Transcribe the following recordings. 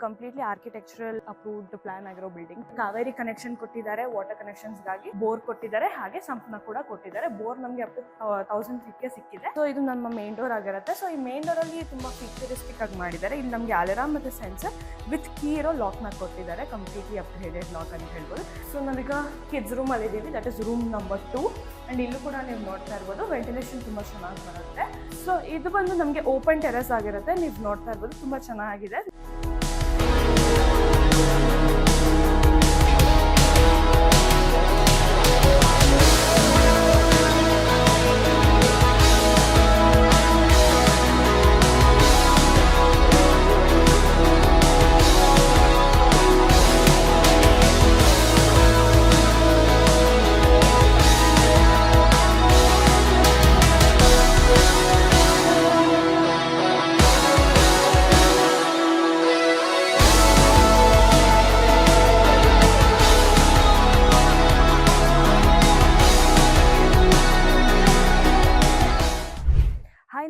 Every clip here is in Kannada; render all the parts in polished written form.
ಕಂಪ್ಲೀಟ್ಲಿ ಆರ್ಕಿಟೆಕ್ಚರಲ್ ಅಪ್ರೂವ್ಡ್ ಪ್ಲಾನ್ ಆಗಿರೋ ಬಿಲ್ಡಿಂಗ್. ಕಾವೇರಿ ಕನೆಕ್ಷನ್ ಕೊಟ್ಟಿದ್ದಾರೆ, ವಾಟರ್ ಕನೆಕ್ಷನ್ಸ್ ಗಾಗಿ ಬೋರ್ ಕೊಟ್ಟಿದ್ದಾರೆ, ಹಾಗೆ ಸಂಪನ್ನ ಕೂಡ ಕೊಟ್ಟಿದ್ದಾರೆ. ಬೋರ್ ನಮಗೆ ಅಪ್ ಟು 1000 ಫೀಟ್ಗೆ ಸಿಕ್ಕಿದೆ. ಸೊ ಇದು ನಮ್ಮ ಮೇನ್ ಡೋರ್ ಆಗಿರುತ್ತೆ. ಸೊ ಈ ಮೇನ್ ಡೋರ್ ಅಲ್ಲಿ ತುಂಬಾ ಫ್ಯೂಚರಿಸ್ಟಿಕ್ ಆಗಿ ಮಾಡಿದ್ದಾರೆ. ಇಲ್ಲಿ ನಮಗೆ ಅಲಾರಾಮ್ ಮತ್ತೆ ಸೆನ್ಸರ್ ವಿತ್ ಕೀ ಇರೋ ಲಾಕ್ ನ ಕೊಟ್ಟಿದ್ದಾರೆ, ಕಂಪ್ಲೀಟ್ಲಿ ಅಪ್ಗ್ರೇಡೆಡ್ ಲಾಕ್ ಅಂತ ಹೇಳ್ಬೋದು. ಸೊ ನಾವೀಗ ಕಿಡ್ಸ್ ರೂಮ್ ಅಲ್ಲಿ ಇದೀವಿ, that is room number 2. And ಇಲ್ಲೂ ಕೂಡ ನೀವು ನೋಡ್ತಾ ಇರ್ಬೋದು ವೆಂಟಿಲೇಷನ್ ತುಂಬಾ ಚೆನ್ನಾಗಿ ಬರುತ್ತೆ. ಸೊ ಇದು ಬಂದು ನಮಗೆ ಓಪನ್ ಟೆರೆಸ್ ಆಗಿರುತ್ತೆ. ನೀವು ನೋಡ್ತಾ ಇರ್ಬೋದು ತುಂಬಾ ಚೆನ್ನಾಗಿದೆ.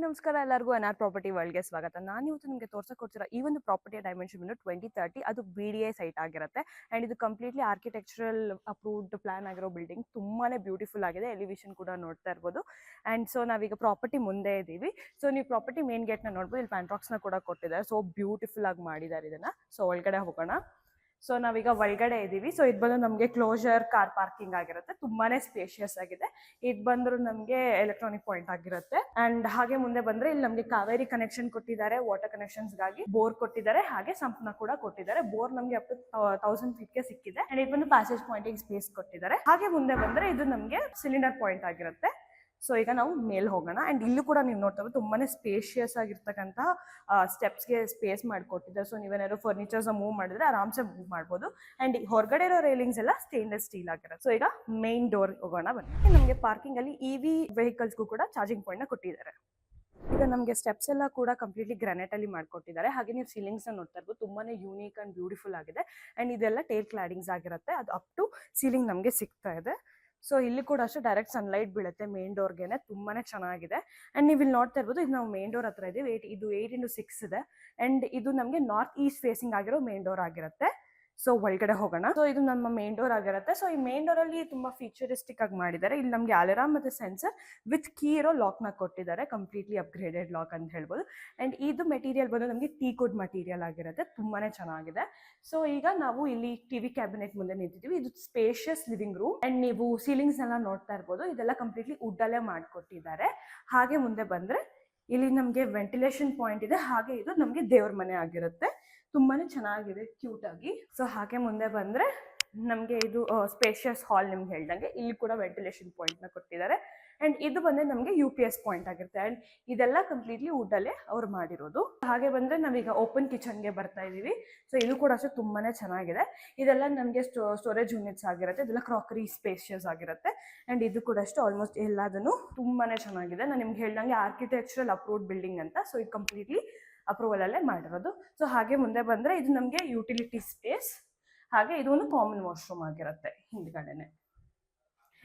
ನಮಸ್ಕಾರ ಎಲ್ಲರಿಗೂ NR ಪ್ರಾಪರ್ಟಿ ವರ್ಲ್ಡ್ಗೆ ಸ್ವಾಗತ. ನಾನು ಇವತ್ತು ನಿಮಗೆ ತೋರಿಸ್ಕೊಡ್ತಿರೋ ಈ ಒಂದು ಪ್ರಾಪರ್ಟಿಯ ಡೈಮೆನ್ಷನ್ ಬಂದು 2030. ಅದು BDI ಸೈಟ್ ಆಗಿರುತ್ತೆ. ಆ್ಯಂಡ್ ಇದು ಕಂಪ್ಲೀಟ್ಲಿ ಆರ್ಕಿಟೆಕ್ಚರಲ್ ಅಪ್ರೂವ್ಡ್ ಪ್ಲಾನ್ ಆಗಿರೋ ಬಿಲ್ಡಿಂಗ್. ತುಂಬಾ ಬ್ಯೂಟಿಫುಲ್ ಆಗಿದೆ. ಎಲಿವೇಷನ್ ಕೂಡ ನೋಡ್ತಾ ಇರ್ಬೋದು. ಆ್ಯಂಡ್ ಸೊ ನಾವೀಗ ಪ್ರಾಪರ್ಟಿ ಮುಂದೆ ಇದ್ದೀವಿ. ಸೊ ನೀವು ಪ್ರಾಪರ್ಟಿ ಮೇನ್ ಗೇಟ್ನ ನೋಡ್ಬೋದು. ಇಲ್ಲಿ ಪ್ಯಾಂಟ್ರಾಕ್ಸ್ನ ಕೂಡ ಕೊಟ್ಟಿದ್ದಾರೆ. ಸೊ ಬ್ಯೂಟಿಫುಲ್ ಆಗಿ ಮಾಡಿದ್ದಾರೆ ಇದನ್ನು. ಸೊ ಒಳಗಡೆ ಹೋಗೋಣ. ಸೊ ನಾವೀಗ ಒಳಗಡೆ ಇದ್ದೀವಿ. ಸೊ ಇದು ಬಂದು ನಮಗೆ ಕ್ಲೋಜರ್ ಕಾರ್ ಪಾರ್ಕಿಂಗ್ ಆಗಿರುತ್ತೆ. ತುಂಬಾನೇ ಸ್ಪೇಷಿಯಸ್ ಆಗಿದೆ. ಇದು ಬಂದ್ರು ನಮಗೆ ಎಲೆಕ್ಟ್ರಾನಿಕ್ ಪಾಯಿಂಟ್ ಆಗಿರುತ್ತೆ. ಅಂಡ್ ಹಾಗೆ ಮುಂದೆ ಬಂದ್ರೆ ಇಲ್ಲಿ ನಮಗೆ ಕಾವೇರಿ ಕನೆಕ್ಷನ್ ಕೊಟ್ಟಿದ್ದಾರೆ, ವಾಟರ್ ಕನೆಕ್ಷನ್ಸ್ ಗಾಗಿ ಬೋರ್ ಕೊಟ್ಟಿದ್ದಾರೆ, ಹಾಗೆ ಸಂಪನ್ನ ಕೂಡ ಕೊಟ್ಟಿದ್ದಾರೆ. ಬೋರ್ ನಮಗೆ ಅಪ್ ಟು 1000 ಫೀಟ್ಗೆ ಸಿಕ್ಕಿದೆ. ಅಂಡ್ ಇದು ಬಂದು ಪ್ಯಾಸೇಜ್ ಪಾಯಿಂಟಿಂಗ್ ಸ್ಪೇಸ್ ಕೊಟ್ಟಿದ್ದಾರೆ. ಹಾಗೆ ಮುಂದೆ ಬಂದ್ರೆ ಇದು ನಮಗೆ ಸಿಲಿಂಡರ್ ಪಾಯಿಂಟ್ ಆಗಿರುತ್ತೆ. ಸೊ ಈಗ ನಾವು ಮೇಲ್ ಹೋಗೋಣ. ಅಂಡ್ ಇಲ್ಲೂ ಕೂಡ ನೀವು ನೋಡ್ತಾ ತುಂಬಾನೇ ಸ್ಪೇಷಿಯಸ್ ಆಗಿರ್ತಕ್ಕಂಥ ಸ್ಟೆಪ್ಸ್ಗೆ ಸ್ಪೇಸ್ ಮಾಡಿಕೊಟ್ಟಿದ್ದಾರೆ. ಸೊ ನೀವೇನಾದ್ರು ಫರ್ನಿಚರ್ಸ್ ಮೂವ್ ಮಾಡಿದ್ರೆ ಆರಾಮ್ಸೆ ಮೂವ್ ಮಾಡ್ಬೋದು. ಅಂಡ್ ಹೊರಗಡೆ ಇರೋ ರೈಲಿಂಗ್ಸ್ ಎಲ್ಲ ಸ್ಟೇನ್ಲೆಸ್ ಸ್ಟೀಲ್ ಆಗಿರುತ್ತೆ. ಸೊ ಈಗ ಮೇನ್ ಡೋರ್ ಹೋಗೋಣ ಬನ್ನಿ. ನಮಗೆ ಪಾರ್ಕಿಂಗ್ ಅಲ್ಲಿ EV ವೆಹಿಕಲ್ಸ್ಗೂ ಕೂಡ ಚಾರ್ಜಿಂಗ್ ಪಾಯಿಂಟ್ ನ ಕೊಟ್ಟಿದ್ದಾರೆ. ಈಗ ನಮಗೆ ಸ್ಟೆಪ್ಸ್ ಎಲ್ಲ ಕೂಡ ಕಂಪ್ಲೀಟ್ಲಿ ಗ್ರಾನೈಟ್ ಅಲ್ಲಿ ಮಾಡ್ಕೊಟ್ಟಿದ್ದಾರೆ. ಹಾಗೆ ನೀವು ಸೀಲಿಂಗ್ಸ್ ನೋಡ್ತಾ ಇರ್ಬೋದು, ತುಂಬಾನೇ ಯೂನಿಕ್ ಅಂಡ್ ಬ್ಯೂಟಿಫುಲ್ ಆಗಿದೆ. ಅಂಡ್ ಇದೆಲ್ಲ ಟೇಲ್ ಕ್ಲಾಡಿಂಗ್ಸ್ ಆಗಿರುತ್ತೆ. ಅದು ಅಪ್ ಟು ಸೀಲಿಂಗ್ ನಮಗೆ ಸಿಗ್ತಾ ಇದೆ. ಸೊ ಇಲ್ಲಿ ಕೂಡ ಅಷ್ಟೇ ಡೈರೆಕ್ಟ್ ಸನ್ಲೈಟ್ ಬೀಳುತ್ತೆ ಮೇನ್ ಡೋರ್ಗೆನೆ. ತುಂಬಾನೇ ಚೆನ್ನಾಗಿದೆ. ಅಂಡ್ ನೀವು ಇಲ್ಲಿ ನೋಡ್ತಾ ಇರ್ಬೋದು, ಇದು ನಾವು ಮೇನ್ ಡೋರ್ ಹತ್ರ ಇದೀವಿ. ಇದು 8x6 ಇದೆ. ಅಂಡ್ ಇದು ನಮಗೆ ನಾರ್ತ್ ಈಸ್ಟ್ ಫೇಸಿಂಗ್ ಆಗಿರೋ ಮೇನ್ ಡೋರ್ ಆಗಿರುತ್ತೆ. ಸೊ ಒಳಗಡೆ ಹೋಗೋಣ. ಸೊ ಇದು ನಮ್ಮ ಮೇನ್ ಡೋರ್ ಆಗಿರುತ್ತೆ. ಸೊ ಈ ಮೇನ್ ಡೋರ್ ಅಲ್ಲಿ ತುಂಬಾ ಫ್ಯೂಚರಿಸ್ಟಿಕ್ ಆಗಿ ಮಾಡಿದ್ದಾರೆ. ಇಲ್ಲಿ ನಮಗೆ ಅಲಾರಾಮ್ ಮತ್ತೆ ಸೆನ್ಸರ್ ವಿತ್ ಕೀ ಇರೋ ಲಾಕ್ ನ ಕೊಟ್ಟಿದ್ದಾರೆ, ಕಂಪ್ಲೀಟ್ಲಿ ಅಪ್ಗ್ರೇಡೆಡ್ ಲಾಕ್ ಅಂತ ಹೇಳ್ಬೋದು. ಅಂಡ್ ಇದು ಮೆಟೀರಿಯಲ್ ಬಂದು ನಮಗೆ ಟೀಕ್ವುಡ್ ಮೆಟೀರಿಯಲ್ ಆಗಿರುತ್ತೆ. ತುಂಬಾನೇ ಚೆನ್ನಾಗಿದೆ. ಸೊ ಈಗ ನಾವು ಇಲ್ಲಿ ಟಿವಿ ಕ್ಯಾಬಿನೆಟ್ ಮುಂದೆ ನಿಂತಿದ್ದೀವಿ. ಇದು ಸ್ಪೇಷಿಯಸ್ ಲಿವಿಂಗ್ ರೂಮ್. ಅಂಡ್ ನೀವು ಸೀಲಿಂಗ್ಸ್ ಎಲ್ಲ ನೋಡ್ತಾ ಇರ್ಬೋದು, ಇದೆಲ್ಲ ಕಂಪ್ಲೀಟ್ಲಿ ವುಡ್ ಅಲ್ಲೇ ಮಾಡ್ಕೊಟ್ಟಿದ್ದಾರೆ. ಹಾಗೆ ಮುಂದೆ ಬಂದ್ರೆ ಇಲ್ಲಿ ನಮಗೆ ವೆಂಟಿಲೇಷನ್ ಪಾಯಿಂಟ್ ಇದೆ. ಹಾಗೆ ಇದು ನಮಗೆ ದೇವ್ರ ಮನೆ ಆಗಿರುತ್ತೆ. ತುಂಬಾನೇ ಚೆನ್ನಾಗಿದೆ, ಕ್ಯೂಟ್ ಆಗಿ. ಸೊ ಹಾಗೆ ಮುಂದೆ ಬಂದ್ರೆ ನಮಗೆ ಇದು ಸ್ಪೇಷಿಯಸ್ ಹಾಲ್. ನಿಮ್ಗೆ ಹೇಳ್ದಂಗೆ ಇಲ್ಲಿ ಕೂಡ ವೆಂಟಿಲೇಷನ್ ಪಾಯಿಂಟ್ ನ ಕೊಟ್ಟಿದ್ದಾರೆ. ಅಂಡ್ ಇದು ಬಂದ್ರೆ ನಮಗೆ UPS ಪಾಯಿಂಟ್ ಆಗಿರುತ್ತೆ. ಅಂಡ್ ಇದೆಲ್ಲ ಕಂಪ್ಲೀಟ್ಲಿ ವುಡ್ ಅಲ್ಲೇ ಅವ್ರು ಮಾಡಿರೋದು. ಹಾಗೆ ಬಂದ್ರೆ ನಾವೀಗ ಓಪನ್ ಕಿಚನ್ಗೆ ಬರ್ತಾ ಇದೀವಿ. ಸೊ ಇದು ಕೂಡ ಅಷ್ಟೇ ತುಂಬಾನೇ ಚೆನ್ನಾಗಿದೆ. ಇದೆಲ್ಲ ನಮಗೆ ಸ್ಟೋರೇಜ್ ಯೂನಿಟ್ಸ್ ಆಗಿರುತ್ತೆ. ಇದೆಲ್ಲ ಕ್ರಾಕರಿ ಸ್ಪೇಷಿಯಸ್ ಆಗಿರುತ್ತೆ. ಅಂಡ್ ಇದು ಕೂಡ ಅಷ್ಟೇ ಆಲ್ಮೋಸ್ಟ್ ಎಲ್ಲದನ್ನು ತುಂಬಾನೇ ಚೆನ್ನಾಗಿದೆ. ನಾನು ನಿಮ್ಗೆ ಹೇಳ್ದಂಗೆ ಆರ್ಕಿಟೆಕ್ಚರಲ್ ಅಪ್ರೂವ್ಡ್ ಬಿಲ್ಡಿಂಗ್ ಅಂತ. ಸೊ ಇದು ಕಂಪ್ಲೀಟ್ಲಿ ಅಪ್ರೂವಲ್ ಅಲ್ಲೇ ಮಾಡಿರೋದು. ಸೊ ಹಾಗೆ ಮುಂದೆ ಬಂದ್ರೆ ಇದು ನಮಗೆ ಯುಟಿಲಿಟಿ ಸ್ಪೇಸ್. ಹಾಗೆ ಇದು ಒಂದು ಕಾಮನ್ ವಾಶ್ರೂಮ್ ಆಗಿರುತ್ತೆ ಹಿಂದ್ಗಡೆನೆ.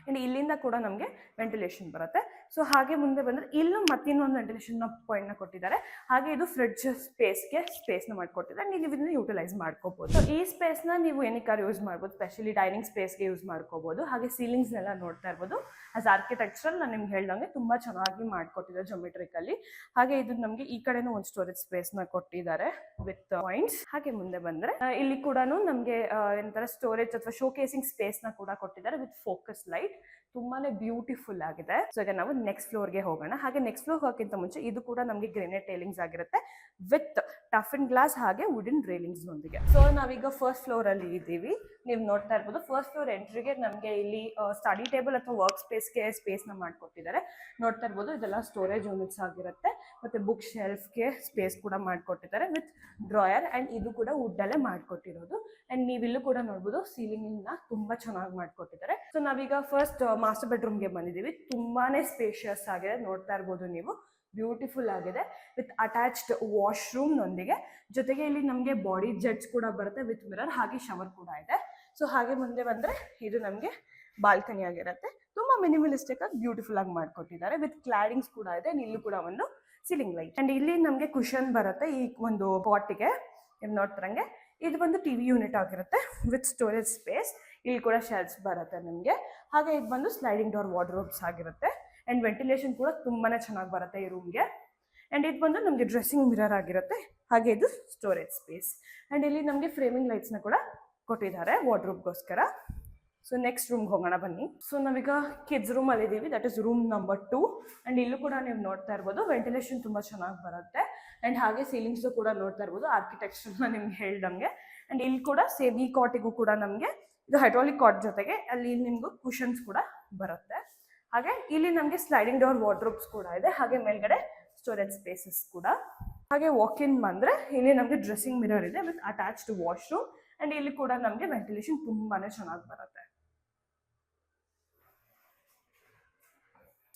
ಅಂಡ್ ಇಲ್ಲಿಂದ ಕೂಡ ನಮಗೆ ವೆಂಟಿಲೇಷನ್ ಬರುತ್ತೆ. ಸೊ ಹಾಗೆ ಮುಂದೆ ಬಂದ್ರೆ ಇಲ್ಲೂ ಮತ್ತಿನ್ನೊಂದು ವೆಂಟಿಲೇಷನ್ ಪಾಯಿಂಟ್ ನ ಕೊಟ್ಟಿದ್ದಾರೆ. ಹಾಗೆ ಇದು ಫ್ರಿಡ್ಜ್ ಸ್ಪೇಸ್ ನ ಮಾಡ್ಕೊಟ್ಟಿದ್ದಾರೆ. ನೀವು ಇದನ್ನ ಯುಟಿಲೈಸ್ ಮಾಡ್ಕೋಬಹುದು. ಸೊ ಈ ಸ್ಪೇಸ್ ನ ನೀವು ಏನಕ್ಕಾರು ಯೂಸ್ ಮಾಡ್ಬೋದು, ಸ್ಪೆಷಲಿ ಡೈನಿಂಗ್ ಸ್ಪೇಸ್ಗೆ ಯೂಸ್ ಮಾಡ್ಕೋಬಹುದು. ಹಾಗೆ ಸೀಲಿಂಗ್ಸ್ ಎಲ್ಲ ನೋಡ್ತಾ ಇರ್ಬೋದು. ಆಸ್ ಆರ್ಕಿಟೆಕ್ಚರಲ್ ನಾನು ನಿಮ್ಗೆ ಹೇಳ್ದಂಗೆ ತುಂಬಾ ಚೆನ್ನಾಗಿ ಮಾಡ್ಕೊಟ್ಟಿದ್ದಾರೆ ಜೊಮೆಟ್ರಿಕಲ್ಲಿ. ಹಾಗೆ ಇದು ನಮಗೆ ಈ ಕಡೆನೂ ಒಂದು ಸ್ಟೋರೇಜ್ ಸ್ಪೇಸ್ ನ ಕೊಟ್ಟಿದ್ದಾರೆ ವಿತ್ ಪಾಯಿಂಟ್ಸ್. ಹಾಗೆ ಮುಂದೆ ಬಂದ್ರೆ ಇಲ್ಲಿ ಕೂಡ ನಮಗೆ ಏನಂತಾರೆ ಸ್ಟೋರೇಜ್ ಅಥವಾ ಶೋಕೇಸಿಂಗ್ ಸ್ಪೇಸ್ ನ ಕೂಡ ಕೊಟ್ಟಿದ್ದಾರೆ ವಿತ್ ಫೋಕಸ್ ಲೈಟ್. ತುಂಬಾನೇ ಬ್ಯೂಟಿಫುಲ್ ಆಗಿದೆ. ಸೊ ಈಗ ನಾವು ನೆಕ್ಸ್ಟ್ ಫ್ಲೋರ್ಗೆ ಹೋಗೋಣ. ಹಾಗೆ ನೆಕ್ಸ್ಟ್ ಫ್ಲೋರ್ ಹೋಗೋಕ್ಕಿಂತ ಮುಂಚೆ ಇದು ಕೂಡ ನಮಗೆ ಗ್ರೆನೇಟ್ ಟೈಲಿಂಗ್ಸ್ ಆಗಿರುತ್ತೆ ವಿತ್ ಟಫ್ ಅಂಡ್ ಗ್ಲಾಸ್ ಹಾಗೆ ವುಡನ್ ರೇಲಿಂಗ್ಸ್ ನೊಂದಿಗೆ. ಸೊ ನಾವೀಗ ಫಸ್ಟ್ ಫ್ಲೋರ್ ಅಲ್ಲಿ ಇದ್ದೀವಿ. ನೀವು ನೋಡ್ತಾ ಇರ್ಬೋದು, ಫಸ್ಟ್ ಫ್ಲೋರ್ ಎಂಟ್ರಿಗೆ ನಮಗೆ ಇಲ್ಲಿ ಸ್ಟಡಿ ಟೇಬಲ್ ಅಥವಾ ವರ್ಕ್ ಸ್ಪೇಸ್ಗೆ ಸ್ಪೇಸ್ ನ ಮಾಡ್ಕೊಟ್ಟಿದ್ದಾರೆ. ನೋಡ್ತಾ ಇರ್ಬೋದು, ಇದೆಲ್ಲ ಸ್ಟೋರೇಜ್ ಯೂನಿಟ್ಸ್ ಆಗಿರುತ್ತೆ. ಮತ್ತೆ ಬುಕ್ ಶೆಲ್ಫ್ಗೆ ಸ್ಪೇಸ್ ಕೂಡ ಮಾಡ್ಕೊಟ್ಟಿದ್ದಾರೆ ವಿತ್ ಡ್ರಾಯರ್. ಅಂಡ್ ಇದು ಕೂಡ ವುಡ್ ಅಲ್ಲೇ ಮಾಡ್ಕೊಟ್ಟಿರೋದು. ಅಂಡ್ ನೀವಿಲ್ಲೂ ಕೂಡ ನೋಡ್ಬೋದು ಸೀಲಿಂಗ್ ನ ತುಂಬಾ ಚೆನ್ನಾಗಿ ಮಾಡ್ಕೊಟ್ಟಿದ್ದಾರೆ. ಸೊ ನಾವೀಗ ಫಸ್ಟ್ ಮಾಸ್ಟರ್ ಬೆಡ್ರೂಮ್ಗೆ ಬಂದಿದ್ದೀವಿ. ತುಂಬಾನೇ ಸ್ಪೇಷಿಯಸ್ ಆಗಿದೆ. ನೋಡ್ತಾ ಇರ್ಬೋದು ನೀವು, ಬ್ಯೂಟಿಫುಲ್ ಆಗಿದೆ ವಿತ್ ಅಟ್ಯಾಚ್ಡ್ ವಾಶ್ರೂಮ್ ನೊಂದಿಗೆ. ಜೊತೆಗೆ ಇಲ್ಲಿ ನಮಗೆ ಬಾಡಿ ಜೆಟ್ಸ್ ಕೂಡ ಬರುತ್ತೆ ವಿತ್ ಮಿರರ್. ಹಾಗೆ ಶವರ್ ಕೂಡ ಇದೆ. ಸೊ ಹಾಗೆ ಮುಂದೆ ಬಂದ್ರೆ ಇದು ನಮಗೆ ಬಾಲ್ಕನಿ ಆಗಿರುತ್ತೆ. ತುಂಬಾ ಮಿನಿಮಲಿಸ್ಟಿಕ್ ಆಗಿ ಬ್ಯೂಟಿಫುಲ್ ಆಗಿ ಮಾಡ್ಕೊಟ್ಟಿದ್ದಾರೆ ವಿತ್ ಕ್ಲಾಡಿಂಗ್ಸ್ ಕೂಡ ಇದೆ. ಇಲ್ಲೂ ಕೂಡ ಒಂದು ಸೀಲಿಂಗ್ ಲೈಟ್. ಅಂಡ್ ಇಲ್ಲಿ ನಮಗೆ ಕುಶನ್ ಬರುತ್ತೆ ಈ ಒಂದು ಪಾಟ್ಗೆ. ನೀವು ನೋಡ್ತಿರಂಗೆ ಇದು ಬಂದು ಟಿವಿ ಯೂನಿಟ್ ಆಗಿರುತ್ತೆ ವಿತ್ ಸ್ಟೋರೇಜ್ ಸ್ಪೇಸ್. ಇಲ್ಲಿ ಕೂಡ ಶೆಲ್ಫ್ಸ್ ಬರುತ್ತೆ ನಿಮಗೆ. ಹಾಗೆ ಇದು ಬಂದು ಸ್ಲೈಡಿಂಗ್ ಡೋರ್ ವಾರ್ಡ್ರೋಬ್ಸ್ ಆಗಿರುತ್ತೆ ಆ್ಯಂಡ್ ವೆಂಟಿಲೇಷನ್ ಕೂಡ ತುಂಬಾನೇ ಚೆನ್ನಾಗಿ ಬರುತ್ತೆ ಈ ರೂಮ್ಗೆ. ಆ್ಯಂಡ್ ಇದು ಬಂದು ನಮಗೆ ಡ್ರೆಸ್ಸಿಂಗ್ ಮಿರರ್ ಆಗಿರುತ್ತೆ. ಹಾಗೆ ಇದು ಸ್ಟೋರೇಜ್ ಸ್ಪೇಸ್. ಆ್ಯಂಡ್ ಇಲ್ಲಿ ನಮಗೆ ಫ್ರೇಮಿಂಗ್ ಲೈಟ್ಸ್ನ ಕೂಡ ಕೊಟ್ಟಿದ್ದಾರೆ ವಾರ್ಡ್ರೋಬ್ಗೋಸ್ಕರ. ಸೊ ನೆಕ್ಸ್ಟ್ ರೂಮ್ಗೆ ಹೋಗೋಣ ಬನ್ನಿ. ಸೊ ನಾವೀಗ ಕಿಡ್ಸ್ ರೂಮಲ್ಲಿ ಇದ್ದೀವಿ, that is room number 2. And ಇಲ್ಲೂ ಕೂಡ ನೀವು ನೋಡ್ತಾ ಇರ್ಬೋದು ವೆಂಟಿಲೇಷನ್ ತುಂಬ ಚೆನ್ನಾಗಿ ಬರುತ್ತೆ. ಆ್ಯಂಡ್ ಹಾಗೆ ಸೀಲಿಂಗ್ಸು ಕೂಡ ನೋಡ್ತಾ ಇರ್ಬೋದು ಆರ್ಕಿಟೆಕ್ಚರ್ನ ನಿಮ್ಗೆ ಹೇಳ್ದಂಗೆ. ಆ್ಯಂಡ್ ಇಲ್ಲಿ ಕೂಡ ಸೇಮ್ ಈ ಕಾಟಿಗೂ ಕೂಡ ನಮಗೆ ಇದು ಹೈಡ್ರಾಲಿಕ್ ಕಾಟ್ ಜೊತೆಗೆ ಅಲ್ಲಿ ನಿಮಗೂ ಕುಷನ್ಸ್ ಕೂಡ ಬರುತ್ತೆ. ಹಾಗೆ ಇಲ್ಲಿ ನಮಗೆ ಸ್ಲೈಡಿಂಗ್ ಡೋರ್ ವಾರ್ಡ್ರೋಬ್ಸ್ ಕೂಡ ಇದೆ. ಹಾಗೆ ಮೇಲ್ಗಡೆ ಸ್ಟೋರೇಜ್ ಸ್ಪೇಸಸ್ ಕೂಡ. ಹಾಗೆ ವಾಕ್ ಇನ್ ಬಂದರೆ ಇಲ್ಲಿ ನಮಗೆ ಡ್ರೆಸ್ಸಿಂಗ್ ಮಿರರ್ ಇದೆ ವಿತ್ ಅಟ್ಯಾಚ್ಡ್ ವಾಶ್ರೂಮ್. ಆ್ಯಂಡ್ ಇಲ್ಲಿ ಕೂಡ ನಮಗೆ ವೆಂಟಿಲೇಷನ್ ತುಂಬಾನೇ ಚೆನ್ನಾಗಿ ಬರುತ್ತೆ.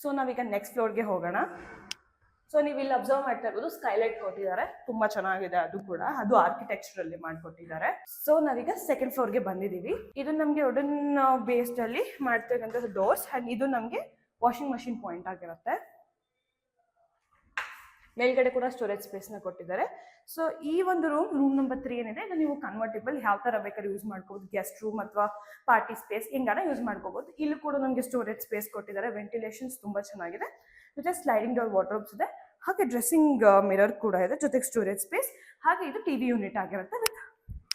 ಸೊ ನಾವೀಗ ನೆಕ್ಸ್ಟ್ ಫ್ಲೋರ್ಗೆ ಹೋಗೋಣ. ಸೊ ನೀವು ಇಲ್ಲಿ ಅಬ್ಸರ್ವ್ ಮಾಡ್ತಾ ಇರ್ಬೋದು ಸ್ಕೈಲೈಟ್ ಕೊಟ್ಟಿದ್ದಾರೆ, ತುಂಬಾ ಚೆನ್ನಾಗಿದೆ ಅದು ಕೂಡ. ಅದು ಆರ್ಕಿಟೆಕ್ಚರ್ ಅಲ್ಲಿ ಮಾಡ್ಕೊಟ್ಟಿದ್ದಾರೆ. ಸೊ ನಾವೀಗ ಸೆಕೆಂಡ್ ಫ್ಲೋರ್ಗೆ ಬಂದಿದ್ದೀವಿ. ಇದು ನಮಗೆ ವುಡನ್ ಬೇಸ್ಡ್ ಅಲ್ಲಿ ಮಾಡ್ತಕ್ಕಂಥ ಡೋರ್ಸ್. ಆ್ಯಂಡ್ ಇದು ನಮಗೆ ವಾಷಿಂಗ್ ಮಷಿನ್ ಪಾಯಿಂಟ್ ಆಗಿರುತ್ತೆ. ಮೇಲ್ಗಡೆ ಕೂಡ ಸ್ಟೋರೇಜ್ ಸ್ಪೇಸ್ನ ಕೊಟ್ಟಿದ್ದಾರೆ. ಸೊ ಈ ಒಂದು ರೂಮ್ ನಂಬರ್ 3 ಏನಿದೆ ಇದು ನೀವು ಕನ್ವರ್ಟೇಬಲ್ ಯಾವ ಥರ ಬೇಕಾದ್ರೆ ಯೂಸ್ ಮಾಡ್ಕೋಬೋದು. ಗೆಸ್ಟ್ ರೂಮ್ ಅಥವಾ ಪಾರ್ಟಿ ಸ್ಪೇಸ್ ಹಿಂಗಾನ ಯೂಸ್ ಮಾಡ್ಕೋಬೋದು. ಇಲ್ಲೂ ಕೂಡ ನಮಗೆ ಸ್ಟೋರೇಜ್ ಸ್ಪೇಸ್ ಕೊಟ್ಟಿದ್ದಾರೆ. ವೆಂಟಿಲೇಷನ್ಸ್ ತುಂಬ ಚೆನ್ನಾಗಿದೆ. ಜೊತೆ ಸ್ಲೈಡಿಂಗ್ ಡೋರ್ ವಾರ್ಡ್ರೋಬ್ಸ್ ಇದೆ. ಹಾಗೆ ಡ್ರೆಸ್ಸಿಂಗ್ ಮಿರರ್ ಕೂಡ ಇದೆ, ಜೊತೆಗೆ ಸ್ಟೋರೇಜ್ ಸ್ಪೇಸ್. ಹಾಗೆ ಇದು ಟಿವಿ ಯೂನಿಟ್ ಆಗಿರುತ್ತೆ with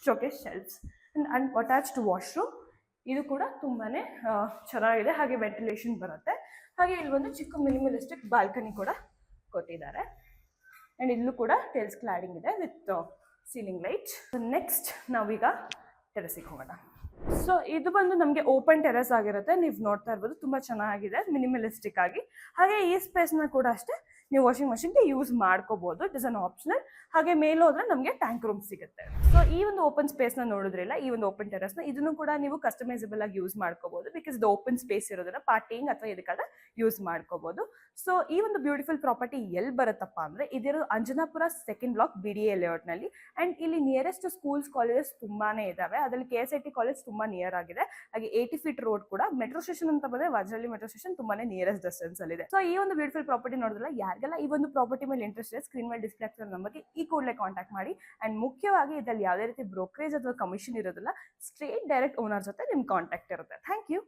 showcase shelves and attached washroom. ಇದು ಕೂಡ ತುಂಬಾನೇ ಚೆನ್ನಾಗಿದೆ. ಹಾಗೆ ವೆಂಟಿಲೇಷನ್ ಬರುತ್ತೆ. ಹಾಗೆ ಇಲ್ಲಿ ಒಂದು ಚಿಕ್ಕ ಮಿನಿಮಲಿಸ್ಟಿಕ್ ಬಾಲ್ಕನಿ ಕೂಡ ಕೊಟ್ಟಿದ್ದಾರೆ. ಆ್ಯಂಡ್ ಇಲ್ಲೂ ಕೂಡ ಟೇಲ್ಸ್ ಕ್ಲಾಡಿಂಗ್ ಇದೆ ವಿತ್ ಸೀಲಿಂಗ್ ಲೈಟ್. ನೆಕ್ಸ್ಟ್ ನಾವೀಗ ಟೆರೆಸಿಗೆ ಹೋಗೋಣ. ಸೊ ಇದು ಬಂದು ನಮಗೆ ಓಪನ್ ಟೆರೆಸ್ ಆಗಿರುತ್ತೆ. ನೀವು ನೋಡ್ತಾ ಇರ್ಬೋದು ತುಂಬ ಚೆನ್ನಾಗಿದೆ ಮಿನಿಮಲಿಸ್ಟಿಕ್ ಆಗಿ. ಹಾಗೆ ಈ ಸ್ಪೇಸ್ನ ಕೂಡ ಅಷ್ಟೇ ನೀವು ವಾಷಿಂಗ್ ಮಷಿನ್ಗೆ ಯೂಸ್ ಮಾಡ್ಕೋಬಹುದು. It is an optional. ಹಾಗೆ ಮೇಲೆ ಹೋದ್ರೆ ನಮಗೆ ಟ್ಯಾಂಕ್ ರೂಮ್ ಸಿಗುತ್ತೆ. ಸೊ ಈ ಒಂದು ಓಪನ್ ಸ್ಪೇಸ್ನ ನೋಡಿದ್ರಿಲ್ಲ, ಈ ಒಂದು ಓಪನ್ ಟೆರೆಸ್ನ ಇದನ್ನು ಕೂಡ ನೀವು ಕಸ್ಟಮೈಸಬಲ್ ಆಗಿ ಯೂಸ್ ಮಾಡ್ಕೋಬಹುದು. ಬಿಕಾಸ್ ಇದು ಓಪನ್ ಸ್ಪೇಸ್ ಇರೋದನ್ನ ಪಾರ್ಟಿಂಗ್ ಅಥವಾ ಇದಕ್ಕಾಗ ಯೂಸ್ ಮಾಡ್ಕೋಬಹುದು. ಸೊ ಈ ಒಂದು ಬ್ಯೂಟಿಫುಲ್ ಪ್ರಾಪರ್ಟಿ ಎಲ್ಲಿ ಬರುತ್ತಪ್ಪ ಅಂದರೆ ಇದಿರೋದು ಅಂಜನಾಪುರ ಸೆಕೆಂಡ್ ಬ್ಲಾಕ್ BDA ಲೇಔಟ್ನಲ್ಲಿ. ಆ್ಯಂಡ್ ಇಲ್ಲಿ ನಿಯರೆಸ್ಟ್ ಸ್ಕೂಲ್ಸ್ ಕಾಲೇಜಸ್ ತುಂಬಾನೇ ಇದಾವೆ. ಅದರಲ್ಲಿ KSIT ಕಾಲೇಜ್ ತುಂಬಾ ನಿಯರ್ ಆಗಿದೆ. ಹಾಗೆ 80 ಫೀಟ್ ರೋಡ್ ಕೂಡ. ಮೆಟ್ರೋ ಸ್ಟೇಷನ್ ಅಂತ ಬಂದರೆ ವಾಜರಳ್ಳಿ ಮೆಟ್ರೋ ಸ್ಟೇಷನ್ ತುಂಬಾನೇ ನಿಯರೆಸ್ಟ್ ಡಿಸ್ಟೆನ್ಸ್ ಅಲ್ಲಿ ಇದೆ. ಸೊ ಈ ಒಂದು ಬ್ಯೂಟಿಫುಲ್ ಪ್ರಾಪರ್ಟಿ ನೋಡಿದ್ರಲ್ಲ, ಯಾರಿಗೆಲ್ಲ ಈ ಒಂದು ಪ್ರಾಪರ್ಟಿ ಮೇಲೆ ಇಂಟ್ರೆಸ್ಟ್ ಇದೆ ಸ್ಕ್ರೀನ್ ಮೇಲೆ ಡಿಸ್ಪ್ಲೇ ಆಗ್ತಿರೋ ನಂಬರ್ಗೆ ಈ ಕೂಡಲೇ ಕಾಂಟ್ಯಾಕ್ಟ್ ಮಾಡಿ. ಆ್ಯಂಡ್ ಮುಖ್ಯವಾಗಿ ಇದರಲ್ಲಿ ಯಾವುದೇ ರೀತಿ ಬ್ರೋಕರೇಜ್ ಅಥವಾ ಕಮಿಷನ್ ಇರೋದಿಲ್ಲ. ಸ್ಟ್ರೇಟ್ ಡೈರೆಕ್ಟ್ ಓನರ್ ಜೊತೆ ನಿಮ್ಮ ಕಾಂಟ್ಯಾಕ್ಟ್ ಇರುತ್ತೆ. Thank you.